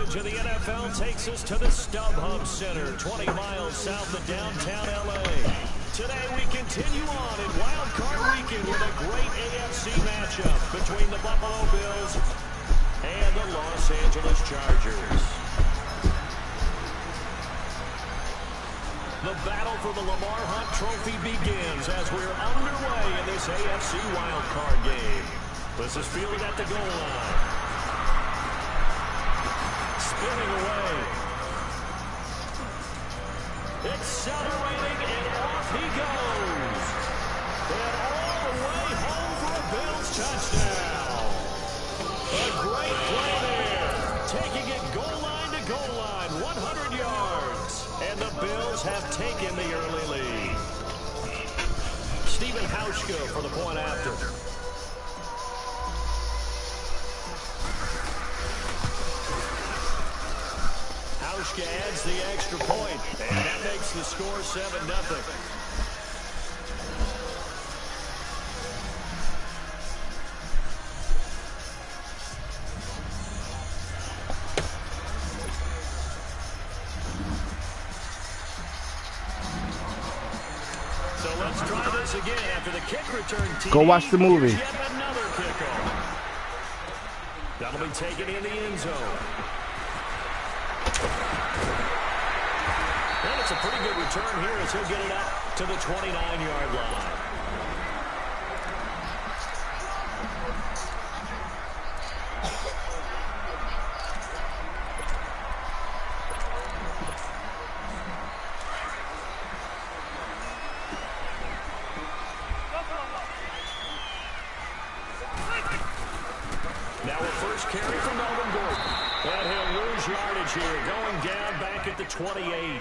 coverage of the NFL takes us to the StubHub Center, 20 miles south of downtown L.A. Today we continue on in Wild Card Weekend with a great AFC matchup between the Buffalo Bills and the Los Angeles Chargers. The battle for the Lamar Hunt Trophy begins as we're underway in this AFC Wild Card game. This is fielded at the goal line. Spinning away. Accelerating, and off he goes. And all the way home for a Bills touchdown. A great play there. Taking it goal line to goal line, 100 yards. And the Bills have taken the early lead. Stephen Hauschka for the point after. Hauschka adds the extra point, and that makes the score 7-0. So let's try this again after the kick return. Go watch the movie. Yet another kickoff. That'll be taken in the end zone. And it's a pretty good return here as he'll get it out to the 29-yard line. Now a first carry from Melvin Gordon. And he'll lose yardage here, going down back at the 28.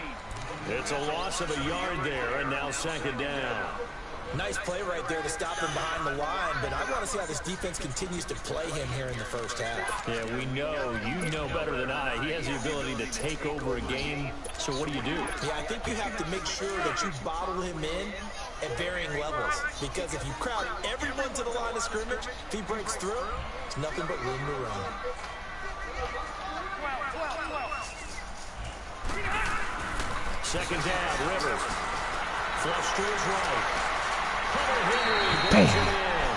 It's a loss of a yard there, and now second down. Nice play right there to stop him behind the line, but I want to see how this defense continues to play him here in the first half. Yeah, we know, you know better than I, he has the ability to take over a game, so what do? Yeah, I think you have to make sure that you bottle him in at varying levels, because if you crowd everyone to the line of scrimmage, if he breaks through, it's nothing but room to run. Second down, Rivers. Flush to his right. Hunter Henry brings it in.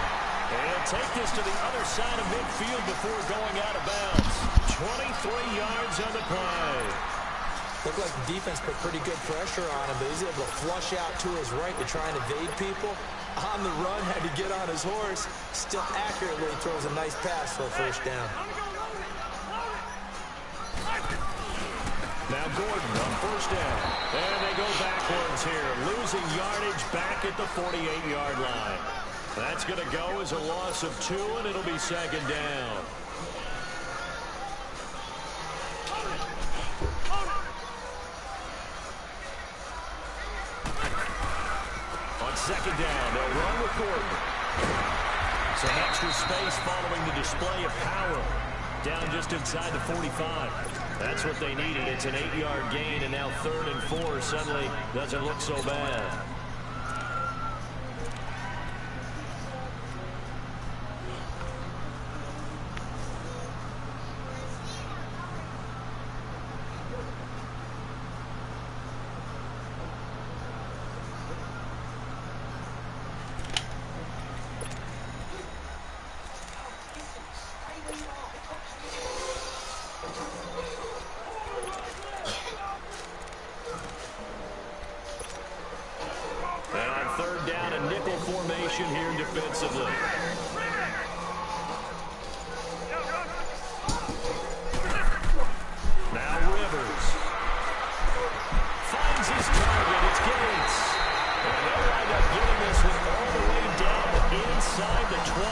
And take this to the other side of midfield before going out of bounds. 23 yards on the play. Looked like the defense put pretty good pressure on him, but he's able to flush out to his right to try and evade people. On the run, had to get on his horse. Still accurately throws a nice pass for a first down. Now Gordon on first down. And they go backwards here. Losing yardage back at the 48-yard line. That's going to go as a loss of 2, and it'll be second down. On second down, they'll run with Gordon. Some extra space following the display of power. Down just inside the 45. That's what they needed. It's an 8-yard gain, and now 3rd and 4 suddenly doesn't look so bad. Here defensively. Now Rivers finds his target. It's Gates. And they'll wind up getting this one all the way down inside the 20.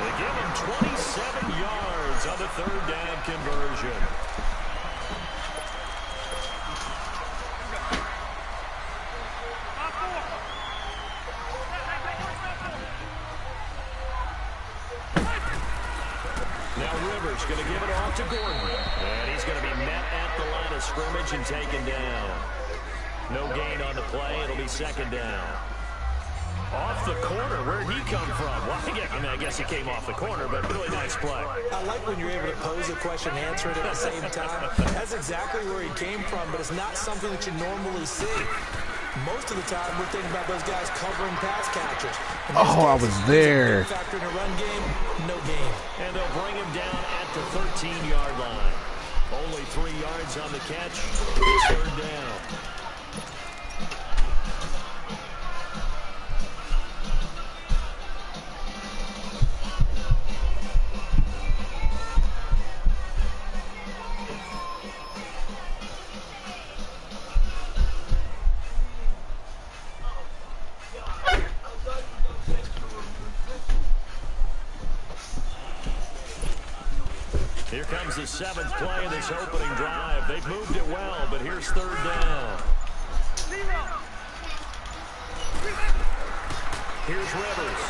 They give him 27 yards on the 3rd down conversion. Going to give it off to Gordon. And he's going to be met at the line of scrimmage and taken down. No gain on the play. It'll be second down. Off the corner, where'd he come from? Well, I guess he came off the corner, but really nice play. I like when you're able to pose a question and answer it at the same time. That's exactly where he came from, but it's not something that you normally see. Most of the time, we're thinking about those guys covering pass catchers. Oh, I was there. Factor in a run game, no game. And they'll bring him down at the 13-yard line. Only 3 yards on the catch. It's 3rd down. Here comes the 7th play of this opening drive. They've moved it well, but here's 3rd down. Here's Rivers.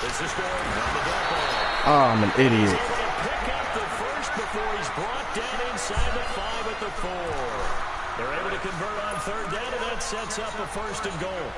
This is Gordon on the double. Oh, I'm an idiot. He's able to pick up the first before he's brought down inside the 5 at the 4. They're able to convert on 3rd down, and that sets up a 1st and goal.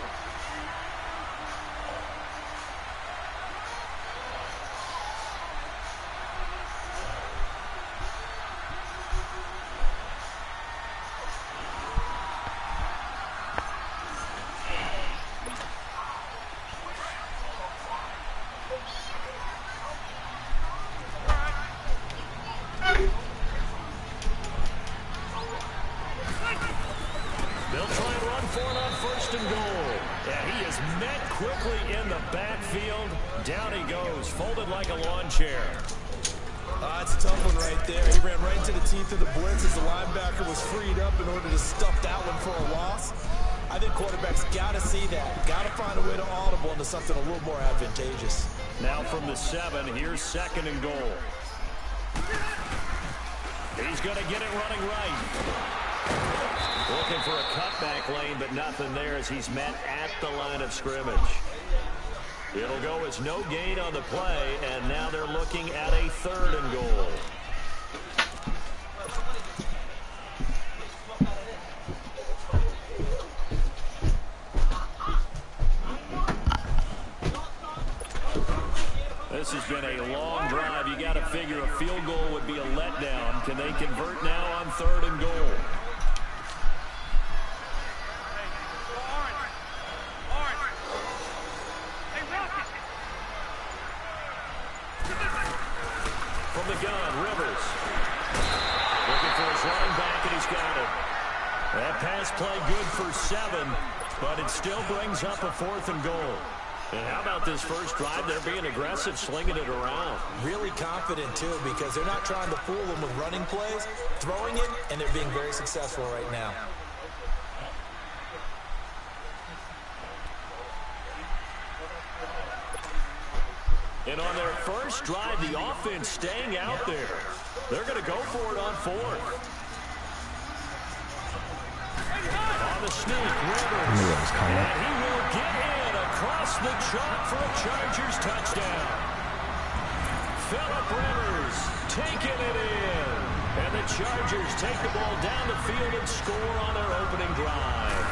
They'll try and run for it on 1st and goal. Yeah, he is met quickly in the backfield. Down he goes, folded like a lawn chair. It's a tough one right there. He ran right into the teeth of the blitz as the linebacker was freed up in order to stuff that one for a loss. I think quarterbacks got to see that. Got to find a way to audible into something a little more advantageous. Now from the 7, here's 2nd and goal. He's going to get it running right. Looking for a cutback lane, but nothing there as he's met at the line of scrimmage. It'll go as no gain on the play, and now they're looking at a 3rd and goal. This has been a long drive. You got to figure a field goal would be a letdown. Can they convert now on 3rd and goal? From the gun, Rivers. Looking for his running back, and he's got it. That pass play good for 7, but it still brings up a 4th and goal. And how about this first drive? They're being aggressive, slinging it around. Really confident, too, because they're not trying to fool them with running plays, throwing it, and they're being very successful right now. And on their first drive, the offense staying out there. They're going to go for it on 4th. On the sneak, Rivers. And he will get in across the chalk for a Chargers touchdown. Phillip Rivers taking it in. And the Chargers take the ball down the field and score on their opening drive.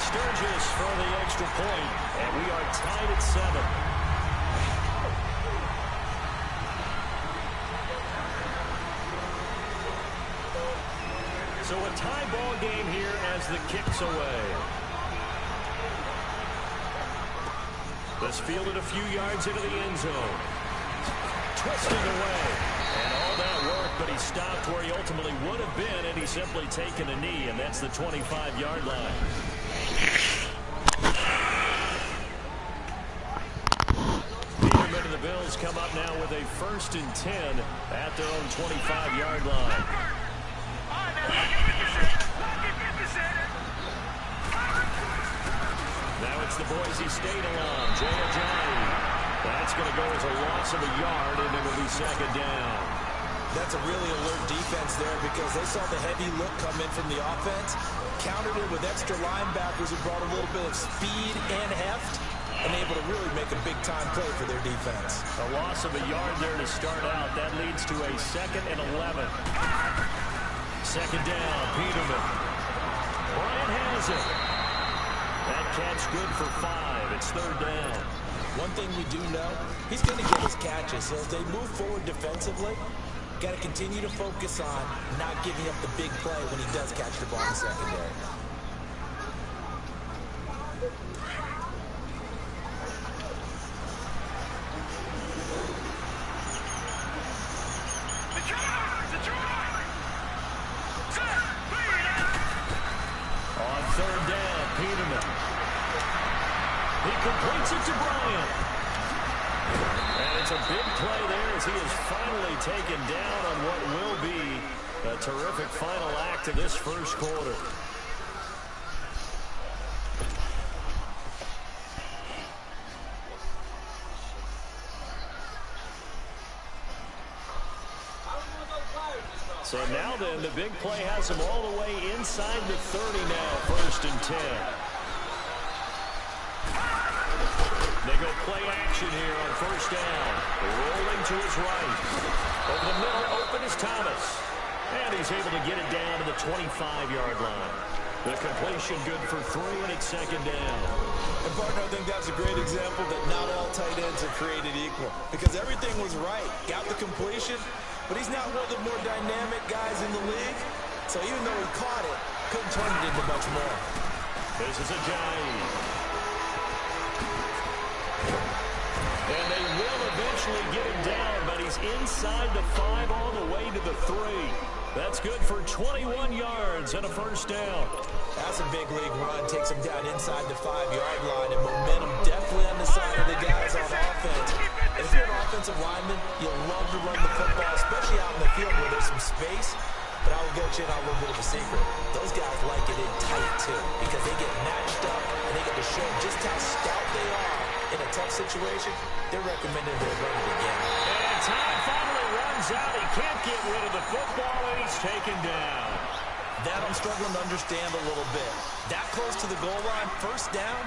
Sturgis for the extra point, and we are tied at 7. So a tie ball game here as the kick's away. This fielded a few yards into the end zone. Twisting away. And all that work, but he stopped where he ultimately would have been, and he's simply taken a knee, and that's the 25-yard line. Peterman and the Bills come up now with a 1st and 10 at their own 25-yard line. Now it's the Boise State alarm. Jay Ajayi. That's going to go as a loss of a yard, and it'll be 2nd down. That's a really alert defense there because they saw the heavy look come in from the offense, countered it with extra linebackers who brought a little bit of speed and heft, and able to really make a big-time play for their defense. A loss of a yard there to start out. That leads to a 2nd and 11. 2nd down, Peterman. Bryant has it. That catch good for 5. It's third down. One thing we do know, he's going to get his catches. So as they move forward defensively, got to continue to focus on not giving up the big play when he does catch the ball in the secondary. On third down, Peterman. He completes it to Bryant. And it's a big play there as he is finally taken down on what will be a terrific final act of this first quarter. So now then, the big play has him all the way inside the 30 now, first and 10. They go play action here on first down. Rolling to his right. Over the middle, open is Thomas. And he's able to get it down to the 25-yard line. The completion good for 3, and it's second down. And, partner, I think that's a great example that not all tight ends are created equal. Because everything was right. Got the completion, but he's not one of the more dynamic guys in the league. So even though he caught it, couldn't turn it into much more. This is Ajayi. And they will eventually get him down, but he's inside the 5 all the way to the 3. That's good for 21 yards and a first down. That's a big league run. Takes him down inside the 5-yard line, and momentum definitely on the side of the guys on offense. And if you're an offensive lineman, you love to run the football, especially out in the field where there's some space. But I will get you in a little bit of a secret. Those guys like it in tight, too, because they get matched up, and they get to show just how stout they are in a tough situation. They're recommending they run it again. And time finally runs out. He can't get rid of the football, and he's taken down. That I'm struggling to understand a little bit. That close to the goal line, first down,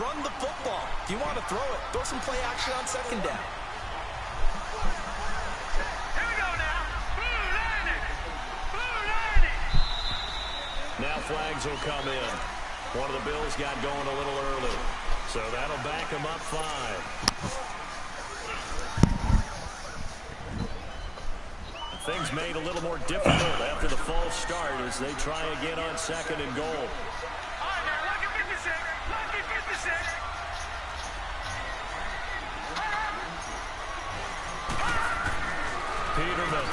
run the football. If you want to throw it, throw some play action on second down. Here we go now. Blue Lightning. Blue Lightning. Now flags will come in. One of the Bills got going a little early. So that'll back him up 5. Things made a little more difficult after the false start as they try again on second and goal. All right, now, lucky 56. Lucky 56. Peterman.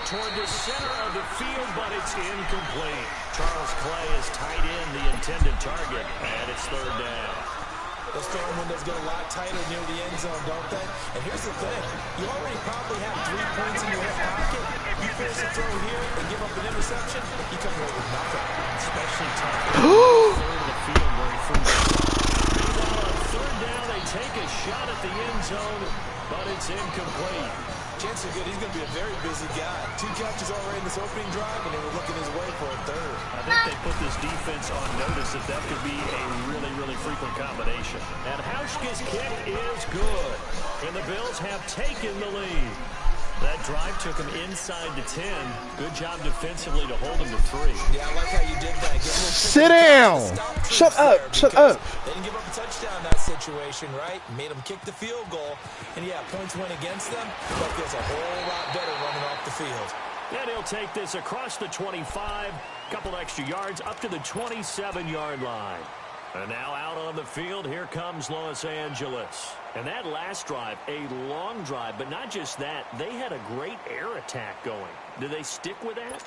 Toward the center of the field, but it's incomplete. Charles Clay has tied in the intended target, and it's third down. Those throwing windows get a lot tighter near the end zone, don't they? And here's the thing. You already probably have 3 points in your hip pocket. You force a throw here and give up an interception, you come away with nothing. Especially tough in the third of the field where he threw. Meanwhile, on third down, they take a shot at the end zone, but it's incomplete. Chances are good he's going to be a very busy guy. 2 catches already in this opening drive, and they were looking his way for a third. I think they put this defense on notice that that could be a really, really frequent combination. And Hauschka's kick is good. And the Bills have taken the lead. That drive took him inside the 10. Good job defensively to hold him to 3. Yeah, I like how you did that. Sit down. Shut up. Shut up. They didn't give up a touchdown in that situation, right? Made them kick the field goal. And, yeah, points went against them, but feels a whole lot better running off the field. And he'll take this across the 25. Couple extra yards up to the 27-yard line. And now out on the field, here comes Los Angeles. And that last drive, a long drive, but not just that. They had a great air attack going. Do they stick with that?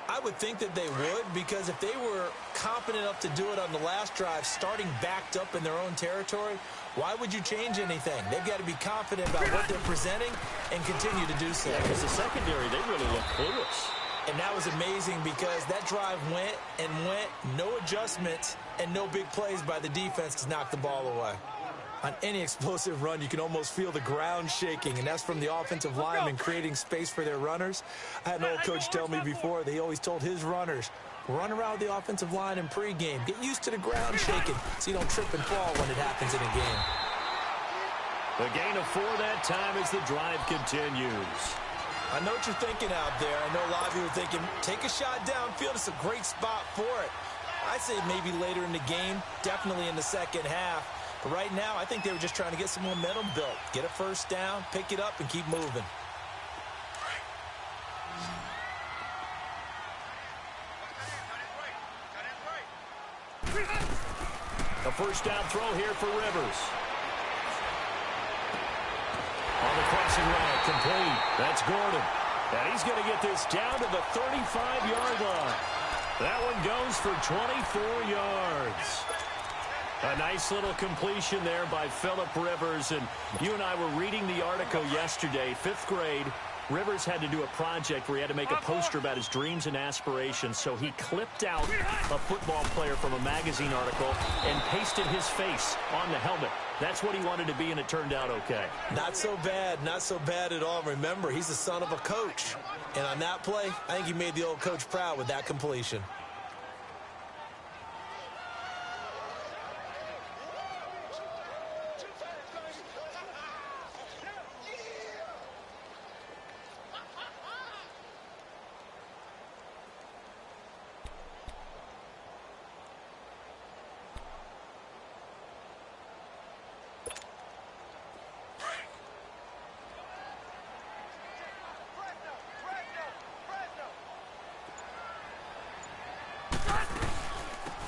I would think that they would, because if they were confident enough to do it on the last drive, starting backed up in their own territory, why would you change anything? They've got to be confident about what they're presenting and continue to do so. Yeah, because the secondary, they really look clueless. And that was amazing because that drive went and went, no adjustments, and no big plays by the defense to knock the ball away. On any explosive run, you can almost feel the ground shaking, and that's from the offensive linemen creating space for their runners. I had an old coach tell me before, they always told his runners, run around the offensive line in pregame. Get used to the ground shaking so you don't trip and fall when it happens in a game. The gain of 4 that time as the drive continues. I know what you're thinking out there. I know a lot of you are thinking, take a shot downfield. It's a great spot for it. I'd say maybe later in the game, definitely in the second half. But right now, I think they were just trying to get some momentum built. Get a first down, pick it up, and keep moving. A first down throw here for Rivers. On the crossing route, complete. That's Gordon. And he's going to get this down to the 35-yard line. That one goes for 24 yards. A nice little completion there by Phillip Rivers. And you and I were reading the article yesterday, 5th grade. Rivers had to do a project where he had to make a poster about his dreams and aspirations, so he clipped out a football player from a magazine article and pasted his face on the helmet. That's what he wanted to be, and it turned out okay. Not so bad. Not so bad at all. Remember, he's the son of a coach. And on that play, I think he made the old coach proud with that completion.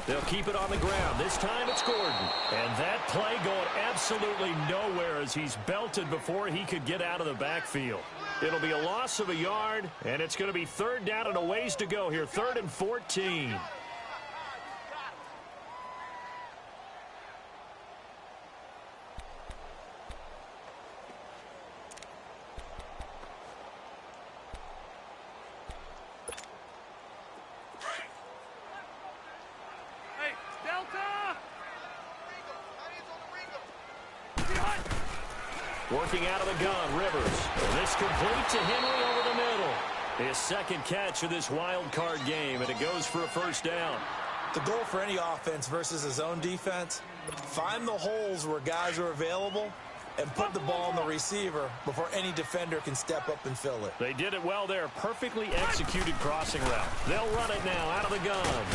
They'll keep it on the ground. This time it's Gordon. And that play going absolutely nowhere as he's belted before he could get out of the backfield. It'll be a loss of a yard, and it's going to be 3rd down and a ways to go here. 3rd and 14. Working out of the gun, Rivers. This complete to Henry over the middle. His second catch of this wild card game, and it goes for a first down. The goal for any offense versus a zone defense, find the holes where guys are available and put the ball on the receiver before any defender can step up and fill it. They did it well there. Perfectly executed crossing route. They'll run it now out of the gun.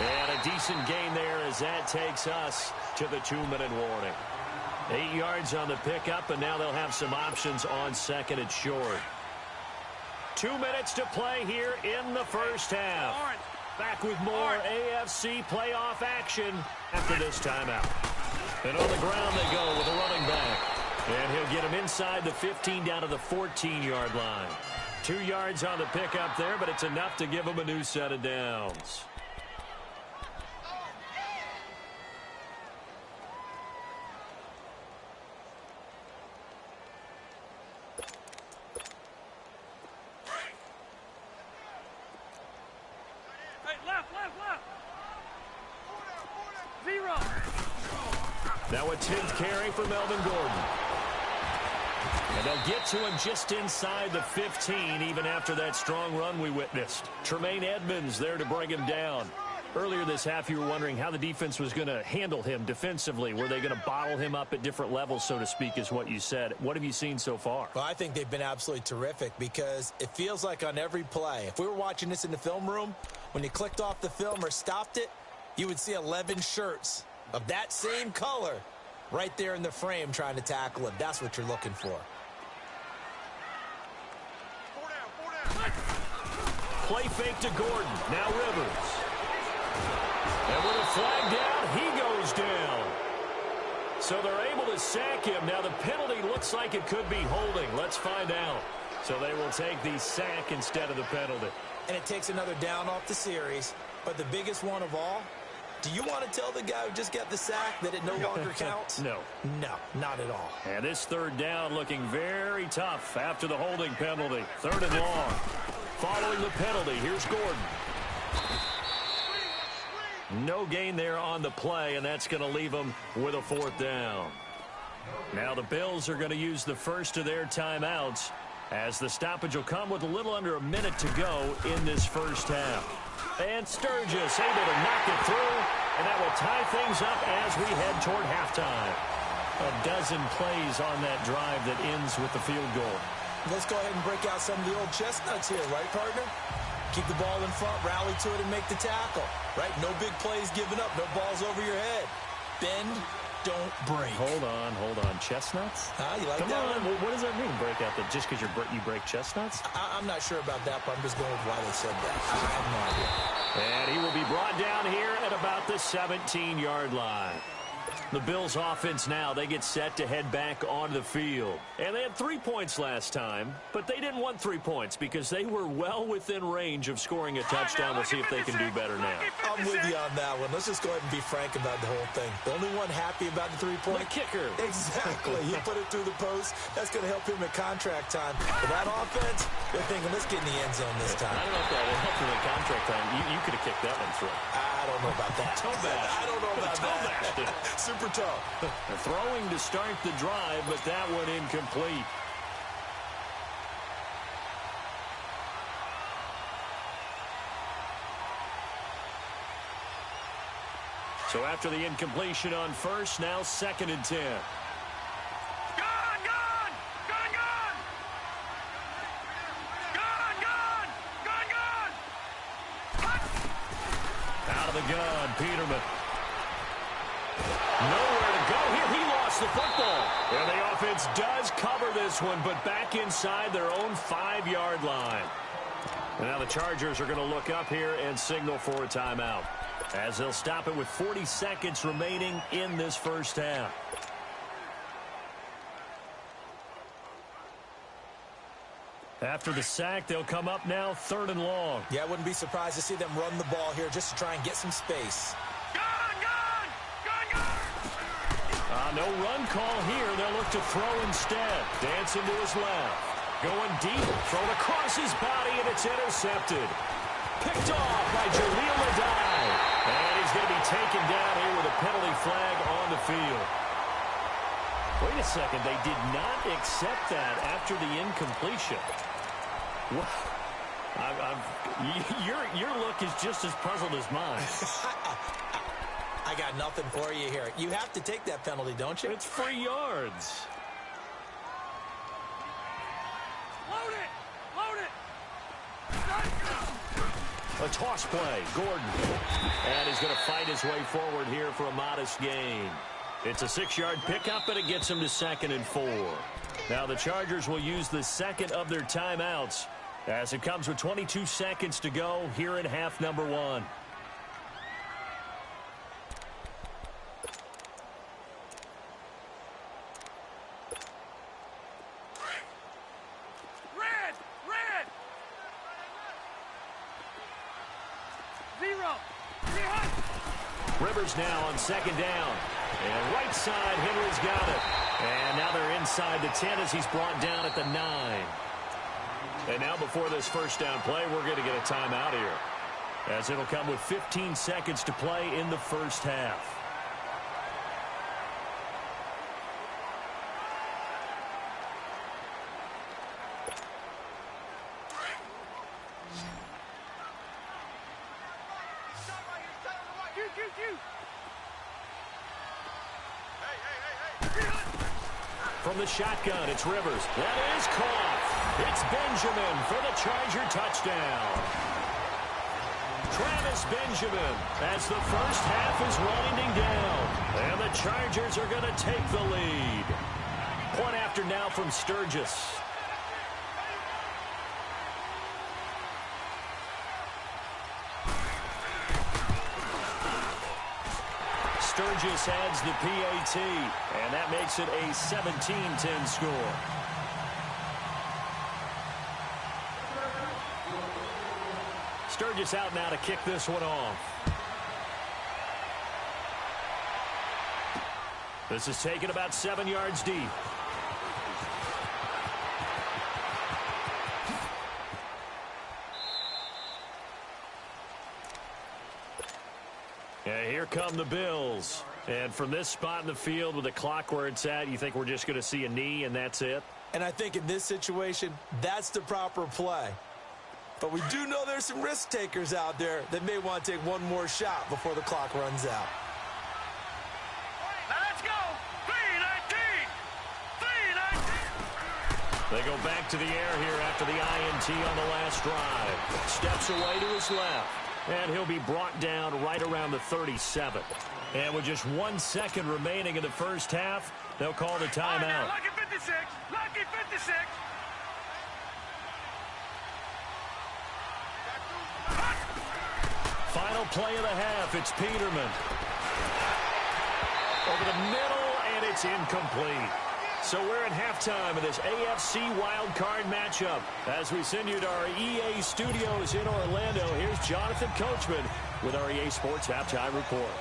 And a decent gain there as that takes us to the 2-minute warning. 8 yards on the pickup, and now they'll have some options on second and short. 2 minutes to play here in the first half. Back with more AFC playoff action after this timeout. And on the ground they go with a running back. And he'll get him inside the 15 down to the 14-yard line. 2 yards on the pickup there, but it's enough to give him a new set of downs. Now a 10th carry for Melvin Gordon. And they'll get to him just inside the 15, even after that strong run we witnessed. Tremaine Edmonds there to bring him down. Earlier this half, you were wondering how the defense was going to handle him defensively. Were they going to bottle him up at different levels, so to speak, is what you said. What have you seen so far? Well, I think they've been absolutely terrific because it feels like on every play, if we were watching this in the film room, when you clicked off the film or stopped it, you would see 11 shirts of that same color right there in the frame trying to tackle him. That's what you're looking for. Play fake to Gordon. Now Rivers. And with a flag down, he goes down. So they're able to sack him. Now the penalty looks like it could be holding. Let's find out. So they will take the sack instead of the penalty. And it takes another down off the series. But the biggest one of all, do you want to tell the guy who just got the sack that it no longer counts? No. No, not at all. And this 3rd down looking very tough after the holding penalty. 3rd and long. Following the penalty, here's Gordon. No gain there on the play, and that's going to leave them with a 4th down. Now the Bills are going to use the first of their timeouts as the stoppage will come with a little under a minute to go in this first half. And Sturgis able to knock it through, and that will tie things up as we head toward halftime. A dozen plays on that drive that ends with the field goal. Let's go ahead and break out some of the old chestnuts here, right, partner? keep the ball in front, rally to it, and make the tackle. Right? No big plays given up, no balls over your head. Bend, don't break. Hold on. Chestnuts? You like Come that on. one? What does that mean, break out? That just because you break chestnuts? I'm not sure about that, but I'm just going with why they said that. I have no idea. And he will be brought down here at about the 17-yard line. The Bills offense now, they get set to head back onto the field. And they had 3 points last time, but they didn't want 3 points because they were well within range of scoring a touchdown. We'll see if they can do better now. I'm with you on that one. Let's just go ahead and be frank about the whole thing. The only one happy about the 3-point? The kicker. Exactly. He put it through the post. That's going to help him at contract time. For that offense, they're thinking, let's get in the end zone this time. I don't know if that helped him in contract time. You could have kicked that one through. I don't know about that. Toe bash. I don't know about that. Super toe. They're throwing to start the drive, but that one incomplete. So after the incompletion on first, now 2nd and 10. Gone! Gone! Gone! Gone! Gone! Gone! Gone! Gone! Out of the gun, Peterman. Nowhere to go here. He lost the football. And the offense does cover this one, but back inside their own 5-yard line. And now the Chargers are going to look up here and signal for a timeout, as they'll stop it with 40 seconds remaining in this first half. After the sack, they'll come up now 3rd and long. Yeah, I wouldn't be surprised to see them run the ball here just to try and get some space. Gone! Gone! Gone! Gone! No run call here. They'll look to throw instead. Dancing to his left. Going deep. Thrown across his body, and it's intercepted. Picked off by Jaleel Adai. And he's going to be taken down here with a penalty flag on the field. Wait a second. They did not accept that after the incompletion. What? Your look is just as puzzled as mine. I got nothing for you here. You have to take that penalty, don't you? It's 3 yards. Load it! Load it! A toss play. Gordon. And he's going to fight his way forward here for a modest gain. It's a 6-yard pickup, and it gets him to 2nd and 4. Now the Chargers will use the second of their timeouts as it comes with 22 seconds to go here in half number 1. Red! Red! 0! Rivers now on 2nd down. And right side, Henry's got it. And now they're inside the 10 as he's brought down at the 9. And now before this first down play, we're going to get a timeout here, as it'll come with 15 seconds to play in the first half. From the shotgun, it's Rivers. That is caught. It's Benjamin for the Charger touchdown. Travis Benjamin as the first half is winding down. And the Chargers are going to take the lead. Point after now from Sturgis. Sturgis adds the PAT, and that makes it a 17-10 score. Sturgis out now to kick this one off. This is taken about 7 yards deep. And here come the Bills. And from this spot in the field with the clock where it's at, you think we're just going to see a knee and that's it? And I think in this situation, that's the proper play. But we do know there's some risk takers out there that may want to take one more shot before the clock runs out. Now let's go! 3:19! 3:19! They go back to the air here after the INT on the last drive. Steps away to his left. And he'll be brought down right around the 37. And with just 1 second remaining in the first half, they'll call the timeout. Lucky 56. Lucky 56. Final play of the half. It's Peterman. Over the middle, and it's incomplete. So we're at halftime of this AFC wildcard matchup. As we send you to our EA studios in Orlando, here's Jonathan Coachman with our EA Sports Halftime Report.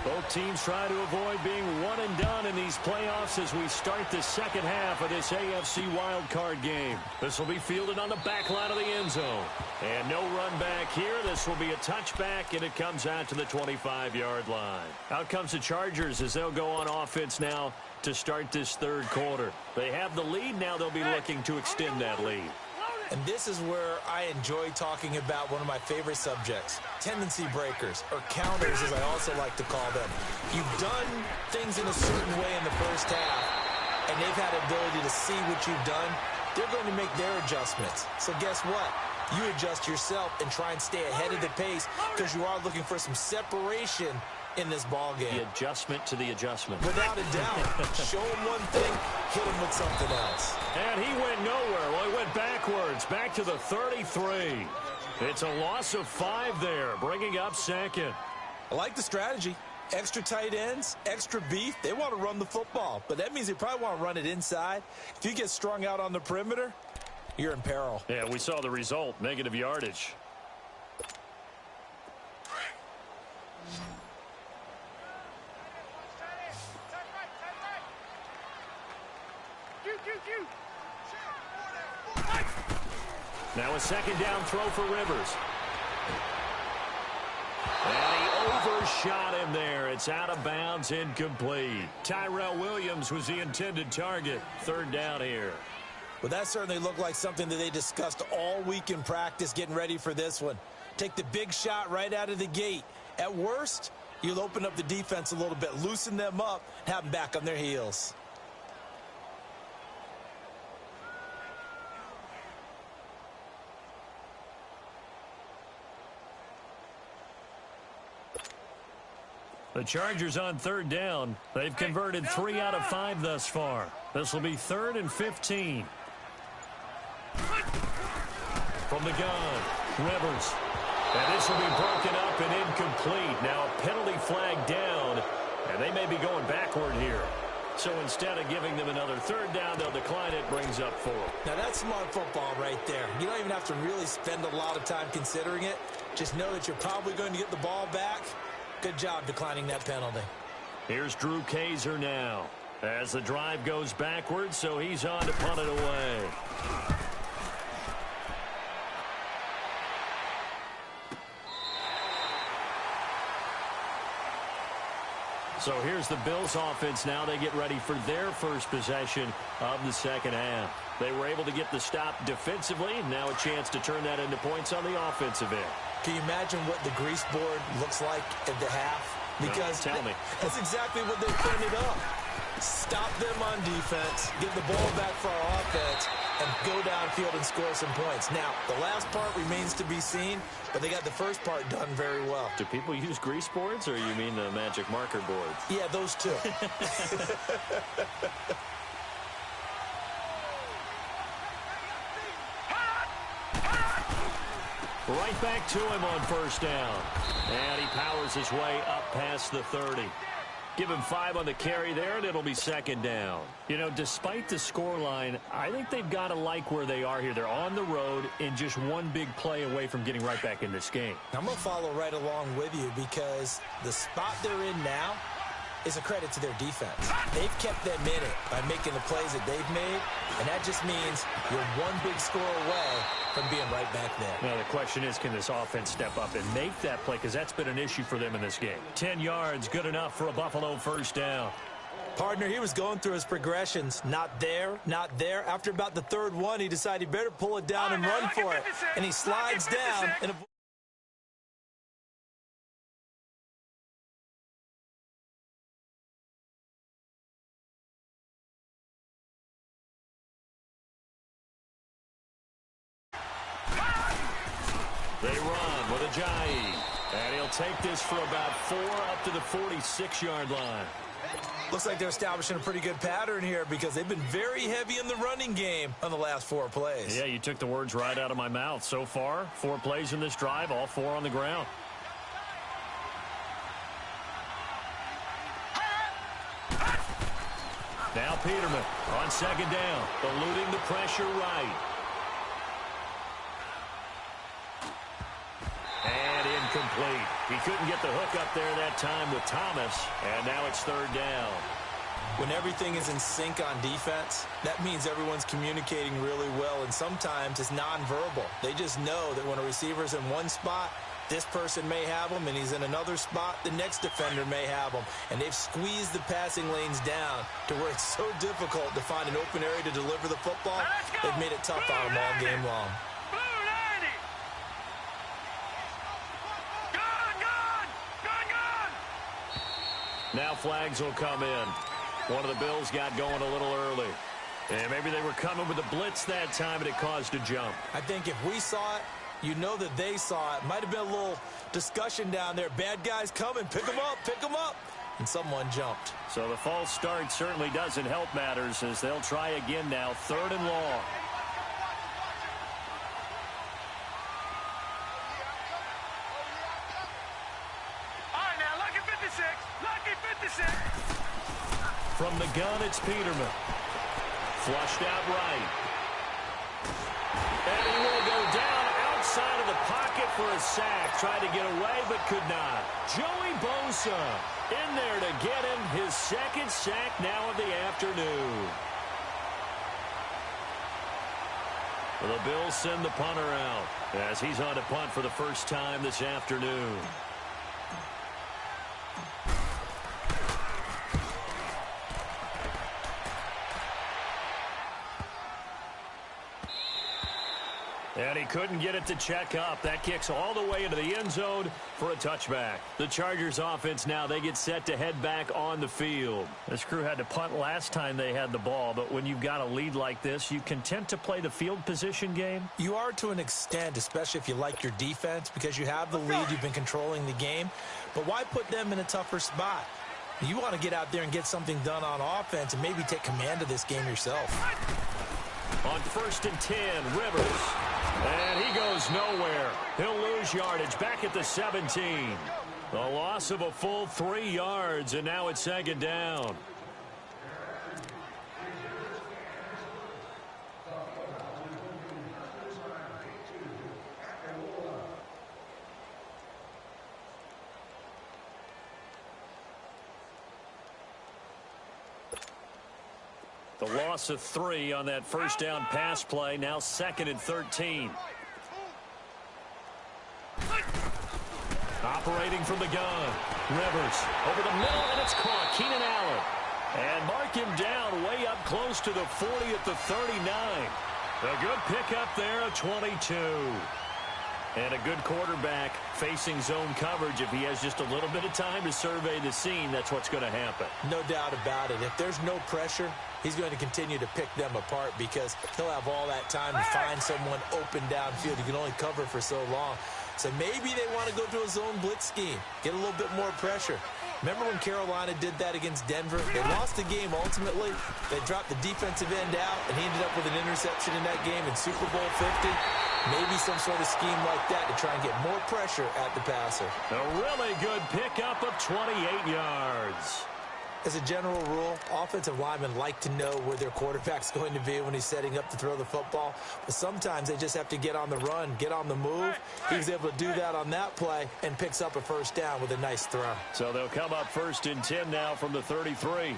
Both teams try to avoid being one and done in these playoffs as we start the second half of this AFC wildcard game. This will be fielded on the back line of the end zone. And no run back here. This will be a touchback, and it comes out to the 25-yard line. Out comes the Chargers as they'll go on offense now to start this third quarter. They have the lead. Now they'll be looking to extend that lead. And this is where I enjoy talking about one of my favorite subjects, tendency breakers, or counters as I also like to call them. You've done things in a certain way in the first half, and they've had the ability to see what you've done. They're going to make their adjustments. So guess what? You adjust yourself and try and stay ahead of the pace because you are looking for some separation in this ball game. The adjustment to the adjustment. Without a doubt. Show him one thing, hit him with something else. And he went nowhere. Well, he went backwards, back to the 33. It's a loss of 5 there, bringing up second. I like the strategy. Extra tight ends, extra beef. They want to run the football, but that means they probably want to run it inside. If you get strung out on the perimeter, you're in peril. Yeah, we saw the result, negative yardage. Now a second down throw for Rivers. And he overshot him there. It's out of bounds, incomplete. Tyrell Williams was the intended target. Third down here. Well, that certainly looked like something that they discussed all week in practice getting ready for this one. Take the big shot right out of the gate. At worst, you'll open up the defense a little bit, loosen them up, have them back on their heels. The Chargers on third down. They've converted 3 out of 5 thus far. This will be 3rd and 15. From the gun, Rivers. And this will be broken up and incomplete. Now a penalty flag down, and they may be going backward here. So instead of giving them another third down, they'll decline it, brings up 4. Now that's smart football right there. You don't even have to really spend a lot of time considering it. Just know that you're probably going to get the ball back. Good job declining that penalty. Here's Drew Kaiser now as the drive goes backwards, so he's on to punt it away. So here's the Bills offense now. They get ready for their first possession of the second half. They were able to get the stop defensively, and now a chance to turn that into points on the offensive end. Can you imagine what the grease board looks like at the half? Because tell me. That's exactly what they printed up. Stop them on defense, get the ball back for our offense, and go downfield and score some points. Now, the last part remains to be seen, but they got the first part done very well. Do people use grease boards, or you mean the magic marker boards? Yeah, those two. Right back to him on first down. And he powers his way up past the 30. Give him 5 on the carry there, and it'll be second down. You know, despite the scoreline, I think they've got to like where they are here. They're on the road and just one big play away from getting right back in this game. I'm going to follow right along with you because the spot they're in now is a credit to their defense. They've kept them in it by making the plays that they've made, and that just means you're one big score away from being right back there. Now, the question is, can this offense step up and make that play? Because that's been an issue for them in this game. 10 yards, good enough for a Buffalo first down. Partner, he was going through his progressions. Not there, not there. After about the third one, he decided he better pull it down and run for it. And he slides down and They run with Ajayi. And he'll take this for about 4 up to the 46-yard line. Looks like they're establishing a pretty good pattern here because they've been very heavy in the running game on the last 4 plays. Yeah, you took the words right out of my mouth. So far, 4 plays in this drive, all 4 on the ground. Now Peterman on second down, eluding the pressure right. And incomplete. He couldn't get the hook up there that time with Thomas, and now it's 3rd down. When everything is in sync on defense, that means everyone's communicating really well, and sometimes it's nonverbal. They just know that when a receiver's in one spot, this person may have him, and he's in another spot, the next defender may have him. And they've squeezed the passing lanes down to where it's so difficult to find an open area to deliver the football. They've made it tough on them all game long. Now flags will come in. One of the Bills got going a little early. And maybe they were coming with a blitz that time, and it caused a jump. I think if we saw it, you know that they saw it. Might have been a little discussion down there. Bad guys coming. Pick them up. Pick them up. And someone jumped. So the false start certainly doesn't help matters as they'll try again now. 3rd and long. All right, now, lucky 56. Lucky 56. From the gun, it's Peterman. Flushed out right. And he will go down outside of the pocket for a sack. Tried to get away, but could not. Joey Bosa in there to get him his 2nd sack now of the afternoon. The Bills send the punter out as he's on to punt for the first time this afternoon. And he couldn't get it to check up. That kicks all the way into the end zone for a touchback. The Chargers offense now, they get set to head back on the field. This crew had to punt last time they had the ball, but when you've got a lead like this, you content to play the field position game? You are to an extent, especially if you like your defense, because you have the lead, you've been controlling the game. But why put them in a tougher spot? You want to get out there and get something done on offense and maybe take command of this game yourself. On 1st and 10, Rivers. And he goes nowhere. He'll lose yardage back at the 17. The loss of a full 3 yards, and now it's 2nd down. The loss of 3 on that 1st down pass play. Now 2nd and 13. Operating from the gun. Rivers over the middle, and it's caught. Keenan Allen. And mark him down way up close to the 40 at the 39. A good pickup there, a 22. And a good quarterback facing zone coverage. If he has just a little bit of time to survey the scene, that's what's going to happen. No doubt about it. If there's no pressure, he's going to continue to pick them apart because he'll have all that time to find someone open downfield. He can only cover for so long. So maybe they want to go to a zone blitz scheme, get a little bit more pressure. Remember when Carolina did that against Denver? They lost the game ultimately. They dropped the defensive end out, and he ended up with an interception in that game in Super Bowl 50. Maybe some sort of scheme like that to try and get more pressure at the passer. A really good pickup of 28 yards. As a general rule, offensive linemen like to know where their quarterback's going to be when he's setting up to throw the football. But sometimes they just have to get on the run, get on the move. He was able to do that on that play and picks up a 1st down with a nice throw. So they'll come up 1st and 10 now from the 33.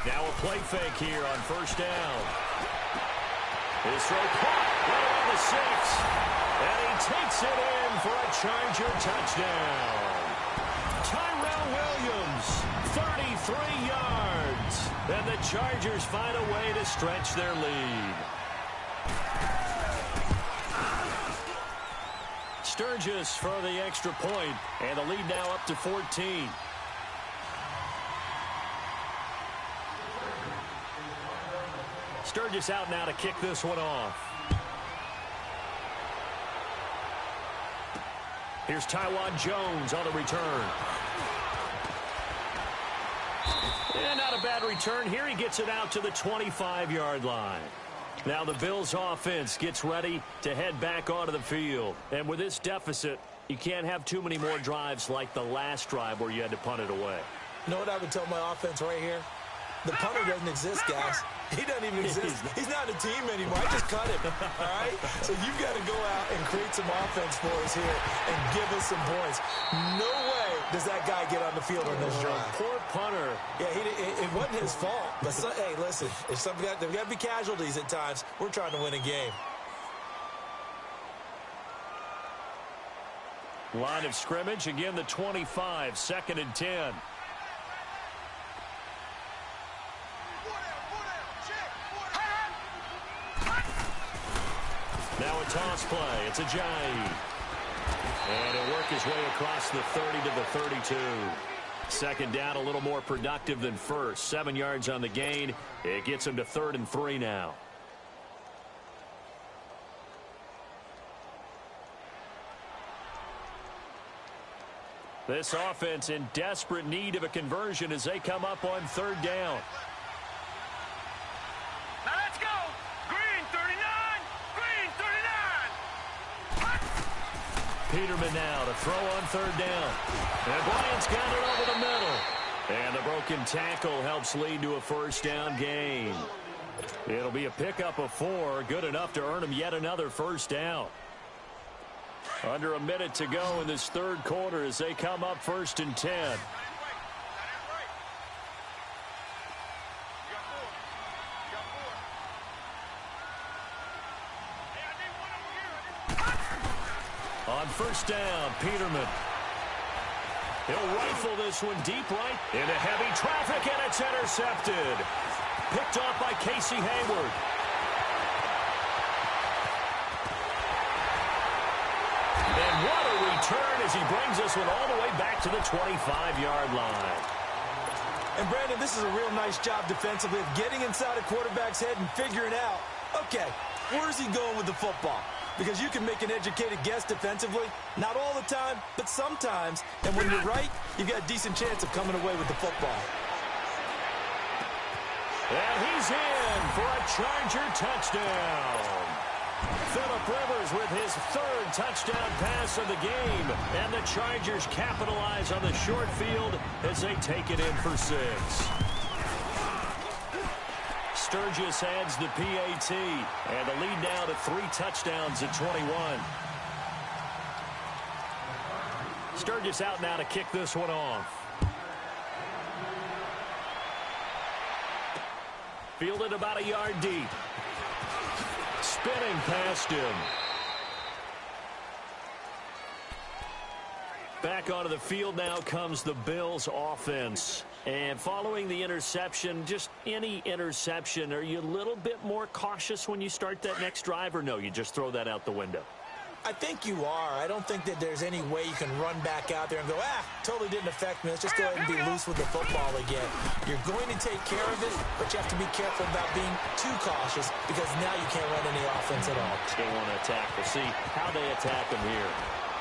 Now a play fake here on 1st down. His throw caught right around the 6. And he takes it in for a Charger touchdown. Tyrell Williams, 33 yards. And the Chargers find a way to stretch their lead. Sturgis for the extra point, and the lead now up to 14. Sturgis out now to kick this one off. Here's Taiwan Jones on the return. And not a bad return here. He gets it out to the 25-yard line. Now the Bills offense gets ready to head back onto the field. And with this deficit, you can't have too many more drives like the last drive where you had to punt it away. You know what I would tell my offense right here? The punter doesn't exist, guys. He doesn't even exist. He's not a team anymore. I just cut him, all right? So you've got to go out and create some offense for us here and give us some points. No way does that guy get on the field on this drive. Poor punter. Yeah, it wasn't his fault. But, hey, listen, there's got to be casualties at times. We're trying to win a game. Line of scrimmage, again the 25, 2nd and 10. Now a toss play. It's Ajayi. And he'll work his way across the 30 to the 32. 2nd down, a little more productive than first. 7 yards on the gain. It gets him to 3rd and 3 now. This offense in desperate need of a conversion as they come up on 3rd down. Now let's go. Green 39. Green 39. Peterman now to throw on 3rd down. And Bryant's got it over the middle. And the broken tackle helps lead to a 1st down gain. It'll be a pickup of 4, good enough to earn him yet another 1st down. Under a minute to go in this 3rd quarter as they come up 1st and 10. On 1st down, Peterman. He'll rifle this one deep right into heavy traffic, and it's intercepted. Picked off by Casey Hayward. And what a return as he brings this one all the way back to the 25-yard line. And, Brandon, this is a real nice job defensively of getting inside a quarterback's head and figuring out, okay, where's he going with the football? Because you can make an educated guess defensively, not all the time, but sometimes. And when you're right, you've got a decent chance of coming away with the football. And he's in for a Charger touchdown. Phillip Rivers with his 3rd touchdown pass of the game. And the Chargers capitalize on the short field as they take it in for 6. Sturgis adds the PAT. And the lead now to 3 touchdowns at 21. Sturgis out now to kick this one off. Fielded about a yard deep. Spinning past him. Back onto the field now comes the Bills offense. And following the interception, just any interception, are you a little bit more cautious when you start that next drive, or no, you just throw that out the window? I think you are. I don't think that there's any way you can run back out there and go, totally didn't affect me. Let's just go ahead and be loose with the football again. You're going to take care of it, but you have to be careful about being too cautious because now you can't run any offense at all. They want to attack. We'll see how they attack him here.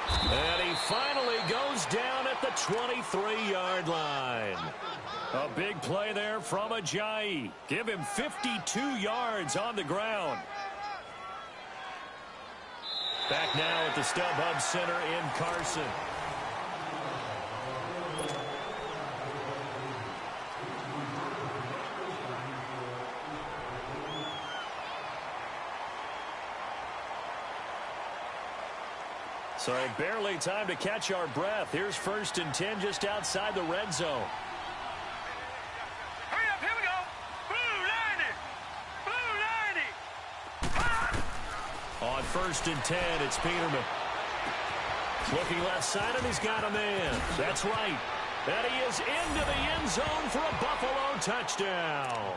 And he finally goes down at the 23-yard line. A big play there from Ajayi. Give him 52 yards on the ground. Back now at the StubHub Center in Carson. So barely time to catch our breath. Here's 1st and 10 just outside the red zone. Hurry up, here we go. Blue 90. On 1st and 10, it's Peterman. Looking left side, and he's got a man. That's right. And he is into the end zone for a Buffalo touchdown.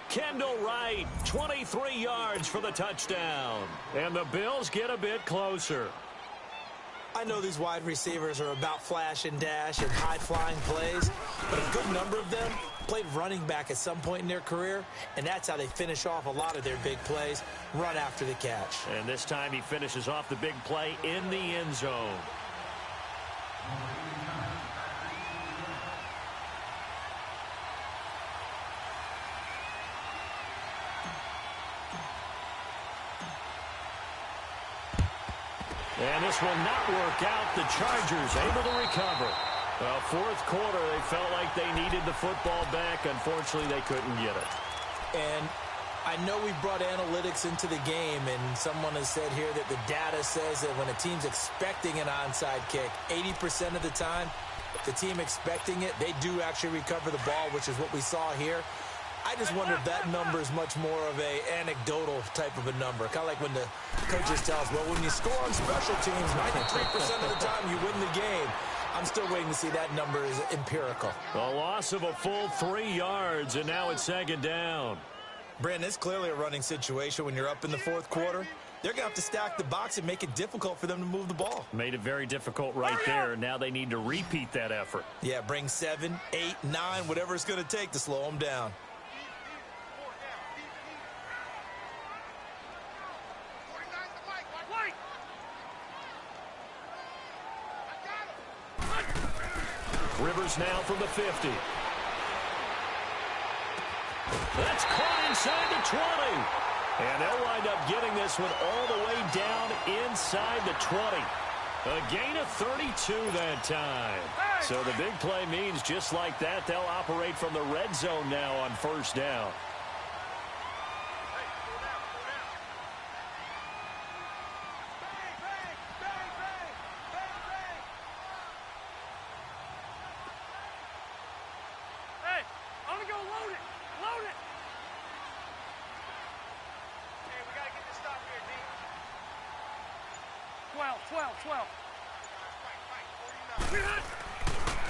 Kendall Wright, 23 yards for the touchdown. And the Bills get a bit closer. I know these wide receivers are about flash and dash and high-flying plays, but a good number of them played running back at some point in their career, and that's how they finish off a lot of their big plays, run after the catch. And this time he finishes off the big play in the end zone. And this will not work out. The Chargers able to recover. Fourth quarter, they felt like they needed the football back. Unfortunately, they couldn't get it. And I know we brought analytics into the game, and someone has said here that the data says that when a team's expecting an onside kick, 80% of the time, the team expecting it, they do actually recover the ball, which is what we saw here. I just wonder if that number is much more of a anecdotal type of a number. Kind of like when the coaches tell us, well, when you score on special teams, 93% of the time you win the game. I'm still waiting to see that number is empirical. A loss of a full 3 yards, and now it's second down. Brandon, it's clearly a running situation when you're up in the fourth quarter. They're going to have to stack the box and make it difficult for them to move the ball. Made it very difficult right there. Now they need to repeat that effort. Yeah, bring 7, 8, 9, whatever it's going to take to slow them down. Rivers now from the 50. That's caught inside the 20. And they'll wind up getting this one all the way down inside the 20. A gain of 32 that time. So the big play means just like that, they'll operate from the red zone now on first down.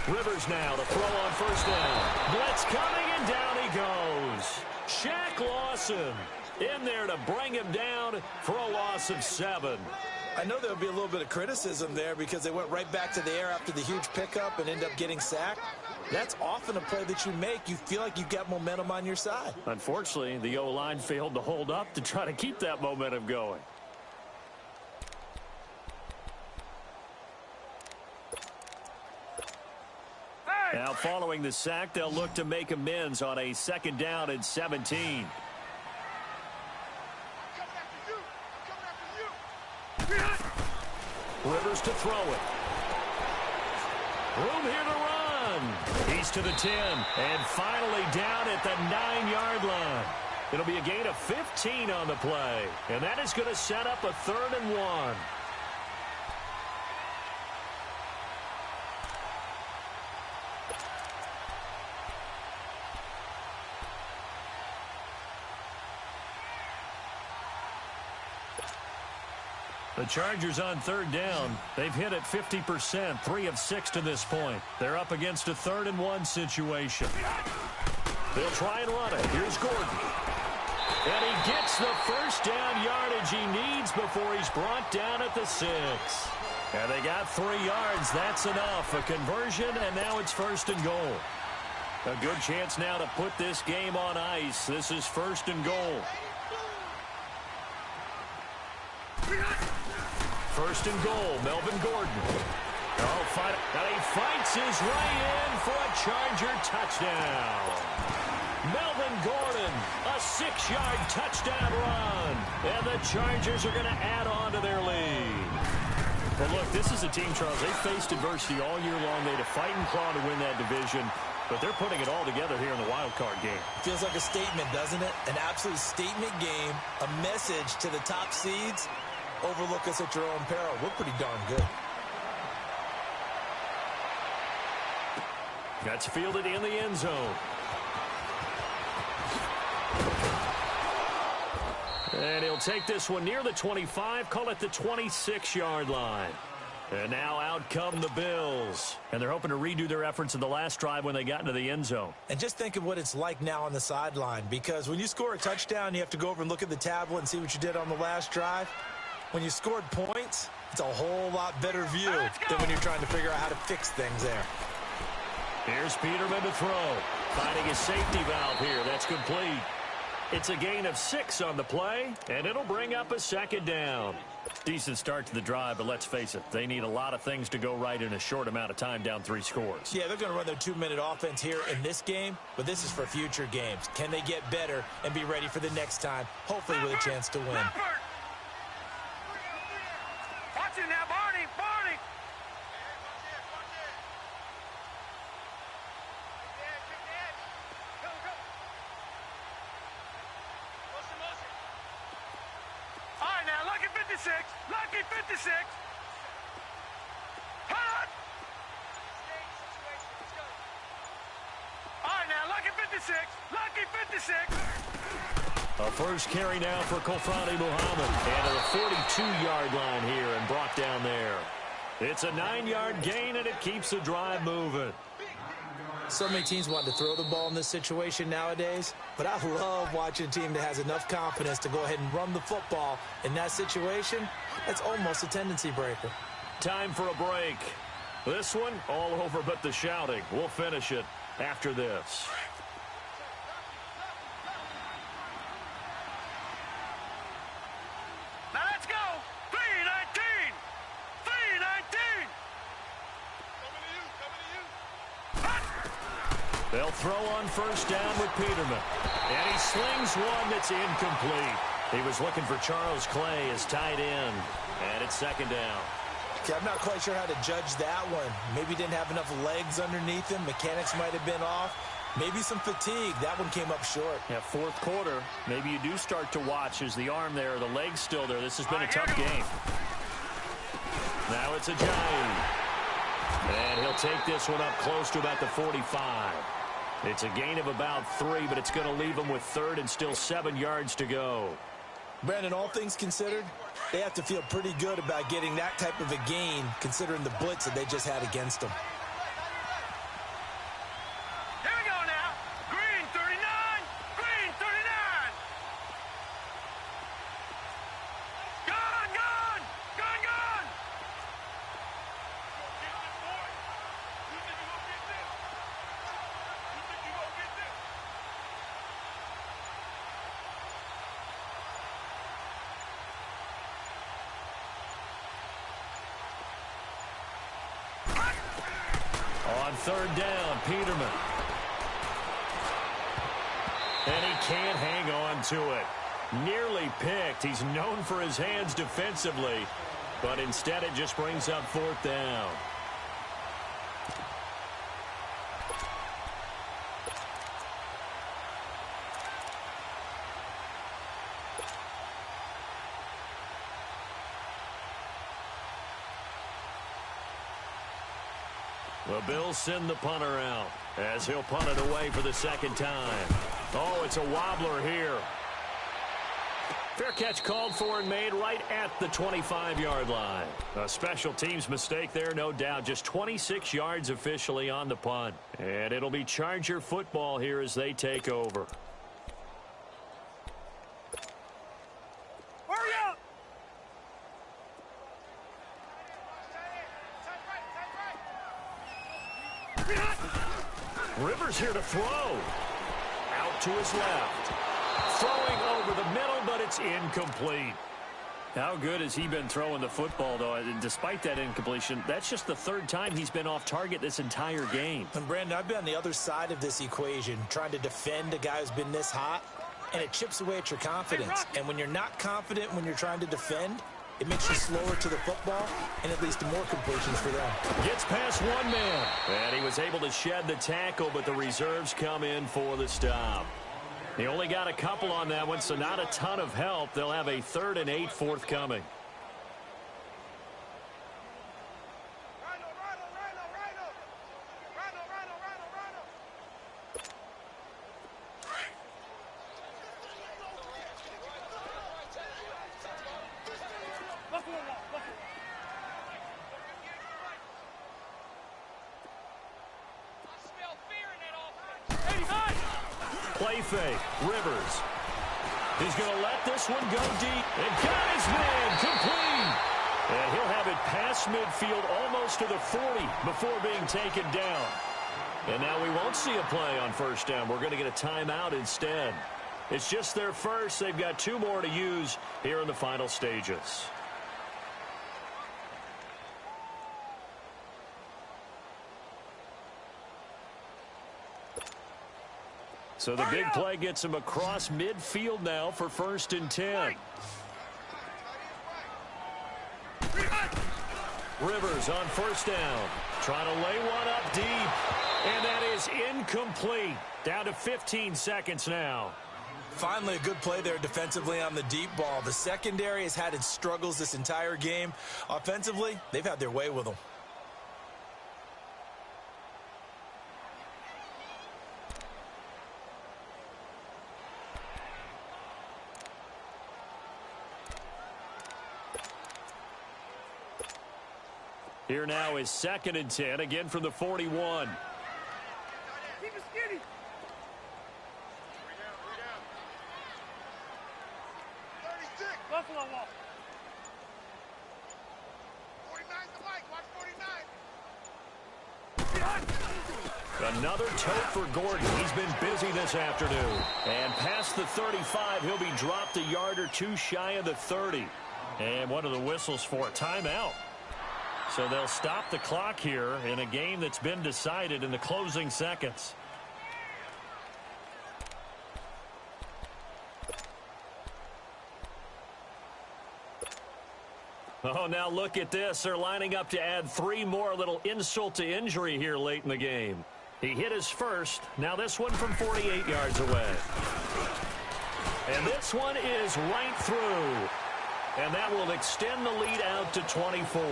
Rivers now to throw on first down. Blitz coming, and down he goes. Shaq Lawson in there to bring him down for a loss of 7. I know there'll be a little bit of criticism there because they went right back to the air after the huge pickup and end up getting sacked. That's often a play that you make. You feel like you've got momentum on your side. Unfortunately, the O-line failed to hold up to try to keep that momentum going. Now, following the sack, they'll look to make amends on a second down and 17. Rivers to throw it. Room here to run. He's to the 10. And finally down at the 9-yard line. It'll be a gain of 15 on the play. And that is going to set up a 3rd and 1. The Chargers on 3rd down. They've hit it 50%, 3 of 6 to this point. They're up against a 3rd and 1 situation. They'll try and run it. Here's Gordon. And he gets the first down yardage he needs before he's brought down at the 6. And they got 3 yards. That's enough. A conversion, and now it's 1st and goal. A good chance now to put this game on ice. This is 1st and goal. 1st and goal, Melvin Gordon. And he fights his way in for a Charger touchdown. Melvin Gordon, a 6-yard touchdown run. And the Chargers are going to add on to their lead. Well, look, this is a team, Charles. They faced adversity all year long. They had to fight and claw to win that division. But they're putting it all together here in the wild card game. Feels like a statement, doesn't it? An absolute statement game, a message to the top seeds. Overlook us at your own peril. We're pretty darn good. That's fielded in the end zone. And he'll take this one near the 25, call it the 26-yard line. And now out come the Bills. And they're hoping to redo their efforts in the last drive when they got into the end zone. And just think of what it's like now on the sideline. Because when you score a touchdown, you have to go over and look at the tablet and see what you did on the last drive. When you scored points, it's a whole lot better view than when you're trying to figure out how to fix things there. Here's Peterman to throw. Finding a safety valve here. That's complete. It's a gain of 6 on the play, and it'll bring up a 2nd down. Decent start to the drive, but let's face it, they need a lot of things to go right in a short amount of time, down 3 scores. Yeah, they're going to run their 2-minute offense here in this game, but this is for future games. Can they get better and be ready for the next time, hopefully with a chance to win? Watch it now, Barney, Barney. All right, now, Lucky 56. Lucky 56. Hot. All right, now, Lucky 56. Lucky 56. A first carry now for Kofani Muhammad. And to the 42-yard line here and brought down there. It's a 9-yard gain, and it keeps the drive moving. So many teams want to throw the ball in this situation nowadays, but I love watching a team that has enough confidence to go ahead and run the football. In that situation, that's almost a tendency breaker. Time for a break. This one, all over but the shouting. We'll finish it after this. Now let's go. 3-19. 3-19. They'll throw on first down with Peterman. And he slings one that's incomplete. He was looking for Charles Clay as tight end. And it's second down. Okay, I'm not quite sure how to judge that one. Maybe didn't have enough legs underneath him. Mechanics might have been off. Maybe some fatigue. That one came up short. Yeah, fourth quarter. Maybe you do start to watch. Is the arm there, the leg's still there? This has been a tough game. Now it's a Giant. And he'll take this one up close to about the 45. It's a gain of about 3, but it's going to leave him with third and still 7 yards to go. Brandon, all things considered, they have to feel pretty good about getting that type of a gain, considering the blitz that they just had against them. Here we go now. Green 39. Green 39. Gone, gone. Gone, gone. You think you gonna get this? You think you gonna get this? On third down, Peterman. And he can't hang on to it. Nearly picked. He's known for his hands defensively, but instead it just brings up fourth down. The Bills send the punter out as he'll punt it away for the second time. Oh, it's a wobbler here. Fair catch called for and made right at the 25-yard line. A special teams mistake there, no doubt. Just 26 yards officially on the punt. And it'll be Charger football here as they take over. Hurry up. Rivers here to throw. Out to his left. Throwing over the middle, but it's incomplete. How good has he been throwing the football, though? And despite that incompletion, that's just the third time he's been off target this entire game. And, Brandon, I've been on the other side of this equation, trying to defend a guy who's been this hot, and it chips away at your confidence. And when you're not confident when you're trying to defend, it makes you slower to the football, and it leads to more completions for them. Gets past one man. And he was able to shed the tackle, but the reserves come in for the stop. He only got a couple on that one, so not a ton of help. They'll have a 3rd and 8 forthcoming. Play fake. Rivers. He's going to let this one go deep. And got his man complete. And he'll have it past midfield almost to the 40 before being taken down. And now we won't see a play on first down. We're going to get a timeout instead. It's just their first. They've got 2 more to use here in the final stages. So the big play gets him across midfield now for 1st and 10. Rivers on 1st down. Trying to lay one up deep. And that is incomplete. Down to 15 seconds now. Finally a good play there defensively on the deep ball. The secondary has had its struggles this entire game. Offensively, they've had their way with them. Here now is 2nd and 10, again from the 41. Keep it skinny. 36. Buffalo Wall. 49's the mic. Watch 49. Another tote for Gordon. He's been busy this afternoon. And past the 35, he'll be dropped a yard or two shy of the 30. And one of the whistles for a timeout. So they'll stop the clock here in a game that's been decided in the closing seconds. Oh, now look at this. They're lining up to add 3 more. A little insult to injury here late in the game. He hit his first. Now this one from 48 yards away. And this one is right through. And that will extend the lead out to 24.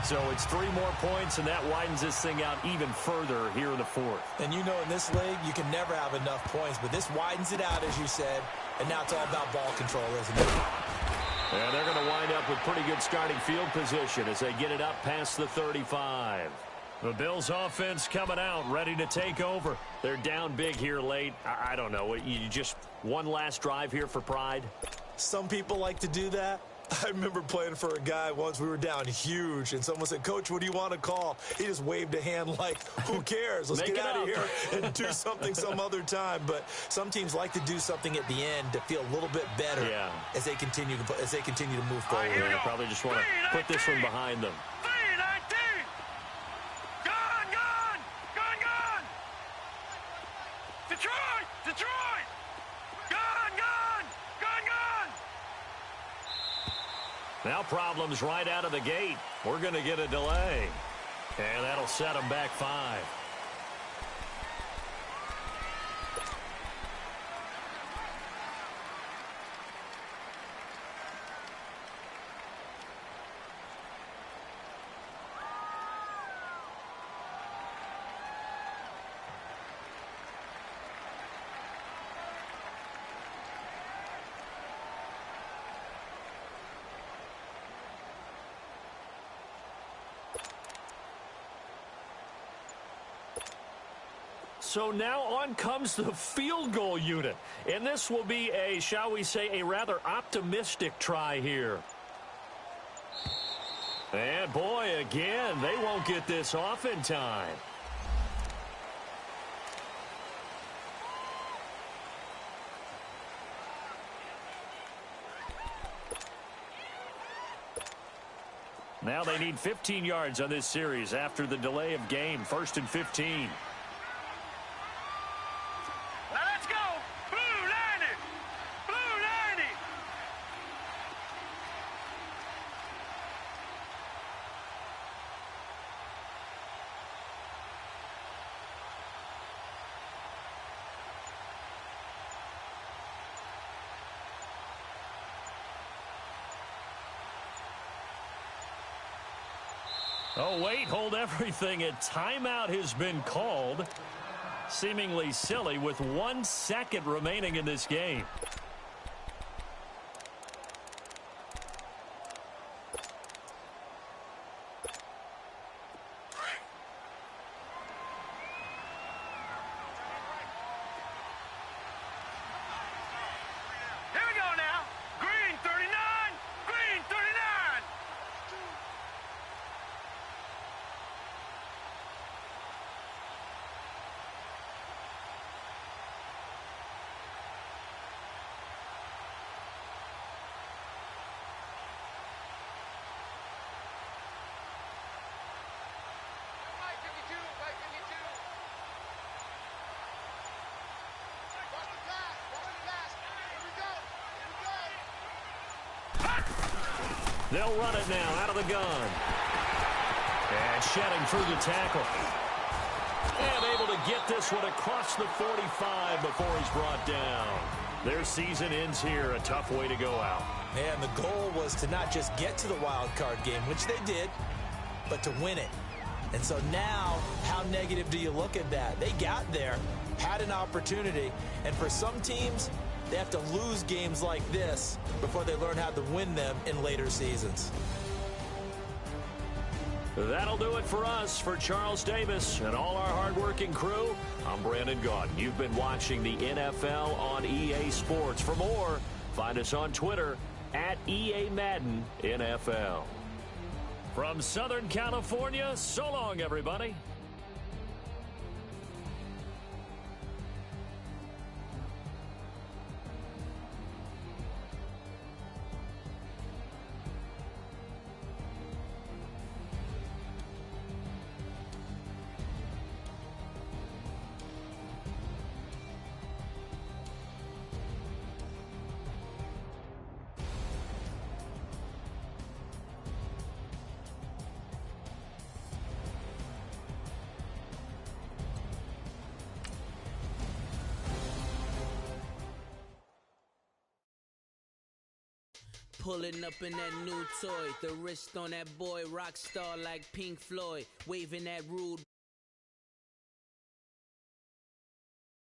So it's 3 more points, and that widens this thing out even further here in the 4th. And you know in this league, you can never have enough points, but this widens it out, as you said, and now it's all about ball control, isn't it? And they're going to wind up with pretty good starting field position as they get it up past the 35. The Bills offense coming out, ready to take over. They're down big here late. I don't know. You just one last drive here for pride? Some people like to do that. I remember playing for a guy once. We were down huge, and someone said, "Coach, what do you want to call?" He just waved a hand like, who cares? Let's get out of here and do something some other time. But some teams like to do something at the end to feel a little bit better as they continue to move forward. They probably just want to put this one behind them. 3-19. Gone. Detroit. Gone. Now problems right out of the gate. We're going to get a delay. And that'll set them back 5. So now on comes the field goal unit. And this will be a, shall we say, a rather optimistic try here. And boy, again, they won't get this off in time. Now they need 15 yards on this series after the delay of game. 1st and 15. Oh, wait, hold everything. A timeout has been called. Seemingly silly with 1 second remaining in this game. Here we go now. Green 39. Green 39. They'll run it now out of the gun. And shedding through the tackle. And able to get this one across the 45 before he's brought down. Their season ends here. A tough way to go out. And the goal was to not just get to the wild card game, which they did, but to win it. And so now, how negative do you look at that? They got there, had an opportunity, and for some teams, they have to lose games like this before they learn how to win them in later seasons. That'll do it for us. For Charles Davis and all our hardworking crew, I'm Brandon Gaudin. You've been watching the NFL on EA Sports. For more, find us on Twitter at EA Madden NFL. From Southern California, so long, everybody. Pulling up in that new toy, the wrist on that boy, rock star like Pink Floyd, waving that rude